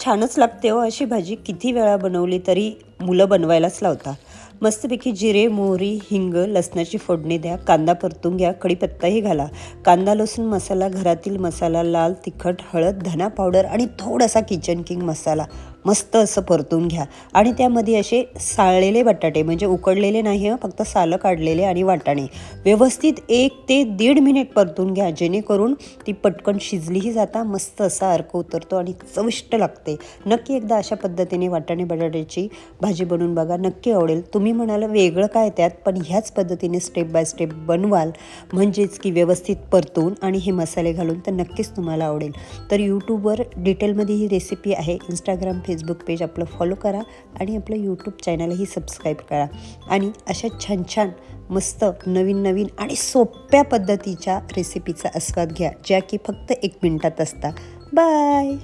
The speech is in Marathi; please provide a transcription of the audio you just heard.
छानच लागते हो अशी भाजी. किती वेळा बनवली तरी मुलं बनवायलाच लावता. मस्तपैकी जिरे, मोहरी, हिंग, लसणाची फोडणी द्या, कांदा परतून घ्या, कढीपत्ताही घाला. कांदा लसूण मसाला, घरातील मसाला, लाल तिखट, हळद, धना पावडर आणि थोडासा किचन किंग मसाला मस्त असं परतून घ्या. आणि त्यामध्ये असे साळलेले बटाटे, म्हणजे उकडलेले नाही हं, फक्त सालं काढलेले आणि वाटाणे व्यवस्थित 1 ते 1.5 मिनिट परतून घ्या, जेणेकरून ती पटकन शिजलीही जाता, मस्त असा अर्क उतरतो आणि चविष्ट लागते. नक्की एकदा अशा पद्धतीने वाटाणे बटाट्याची भाजी बनवून बघा, नक्की आवडेल. तुम्ही म्हणाल वेगळं काय त्यात, पण ह्याच पद्धतीने स्टेप बाय स्टेप बनवाल म्हणजेच की व्यवस्थित परतून आणि हे मसाले घालून, तर नक्कीच तुम्हाला आवडेल. तर यूट्यूबवर डिटेलमध्ये ही रेसिपी आहे. इंस्टाग्राम फेसबुक पेज आपलं फॉलो करा आणि आपलं यूट्यूब चॅनलही सबस्क्राईब करा. आणि अशा छान छान मस्त नवीन नवीन आणि सोप्या पद्धतीच्या रेसिपीचा आस्वाद घ्या, ज्या की फक्त 1 मिनिटात असतात. बाय.